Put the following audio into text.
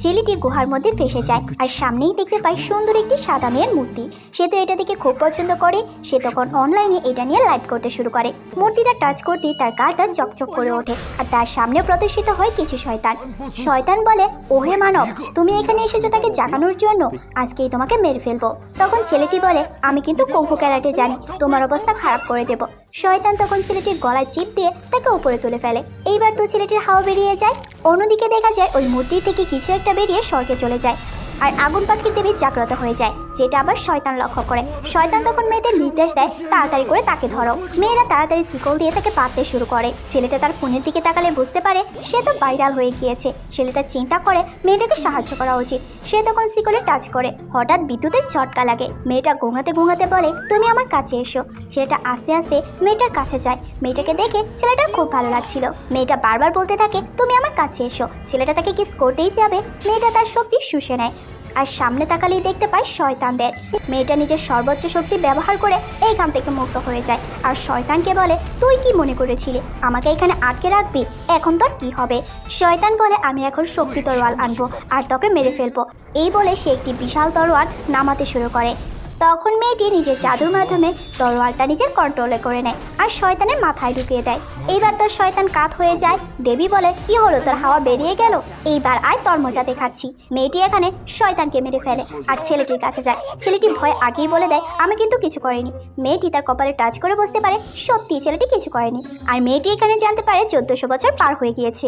ছেলেটি গুহার মধ্যে ফেসে যায় আর সামনেই দেখতে পায় সুন্দর একটি সাদা মেয়ের মূর্তি। সে তো এটা দেখে খুব পছন্দ করে। সে তখন অনলাইনে এটা নিয়ে লাইভ করতে শুরু করে। মূর্তিটা টাচ করতেই তার গাটা চকচক করে ওঠে আর তার সামনে প্রদর্শিত হয় কিছু শয়তান। শয়তান বলে, ওহে মানব, তুমি এখানে এসেছো তাকে জাগানোর জন্য, আজকেই তোমাকে মেরে ফেলবো। তখন ছেলেটি বলে, আমি কিন্তু কুংফু ক্যারাটে জানি, তোমার অবস্থা খারাপ করে দেব। শয়তান তখন ছেলেটির গলায় চিপ দিয়ে তাকে উপরে তুলে ফেলে। এইবার তো ছেলেটির হাওয়া বেরিয়ে যায়। অন্যদিকে দেখা যায় ওই মূর্তি থেকে কিছু একটা বেরিয়ে স্বর্গে চলে যায় আর আগুন পাখির দেবী জাগ্রত হয়ে যায়, যেটা আবার শয়তান লক্ষ্য করে। শয়তান তখন মেয়েদের নির্দেশ দেয়, তাড়াতাড়ি করে তাকে ধরো। মেয়েরা তাড়াতাড়ি শিকল দিয়ে তাকে পাততে শুরু করে। ছেলেটা তার ফোনের দিকে তাকালে বুঝতে পারে সে তো ভাইরাল হয়ে গিয়েছে। ছেলেটা চিন্তা করে মেয়েটাকে সাহায্য করা উচিত। সে তখন শিকলে টাচ করে। হঠাৎ বিদ্যুতের ঝটকা লাগে। মেয়েটা গোঙাতে গোঙাতে বলে, তুমি আমার কাছে এসো। ছেলেটা আস্তে আস্তে মেয়েটার কাছে যায়। মেয়েটাকে দেখে ছেলেটার খুব ভালো লাগছিল। মেয়েটা বারবার বলতে থাকে, তুমি আমার কাছে এসো। ছেলেটা তাকে কিস করতেই যাবে, মেয়েটা তার শক্তি শুষে নেয় আর সামনে তাকালেই দেখতে পায় শয়তানদের। মেয়েটা নিজের সর্বোচ্চ শক্তি ব্যবহার করে এইখান থেকে মুক্ত হয়ে যায় আর শয়তানকে বলে, তুই কি মনে করেছিলি আমাকে এখানে আটকে রাখবি? এখন তোর কি হবে? শয়তান বলে, আমি এখন শক্তি তরোয়াল আনবো আর তোকে মেরে ফেলবো। এই বলে সে একটি বিশাল তরোয়াল নামাতে শুরু করে। তখন মেয়েটি নিজের জাদুর মাধ্যমে তরোয়ালটা নিজের কন্ট্রোলে করে নেয় আর শয়তানের মাথায় ঢুকিয়ে দেয়। এইবার তোর শয়তান কাত হয়ে যায়। দেবী বলে, কি হলো, তোর হাওয়া বেরিয়ে গেল? এইবার আয় তোর মজা দেখাচ্ছি। মেয়েটি এখানে শয়তানকে মেরে ফেলে আর ছেলেটির কাছে যায়। ছেলেটি ভয় আগেই বলে দেয়, আমি কিন্তু কিছু করিনি। মেয়েটি তার কপালে টাচ করে বুঝতে পারে সত্যি ছেলেটি কিছু করেনি। আর মেয়েটি এখানে জানতে পারে 1400 বছর পার হয়ে গিয়েছে।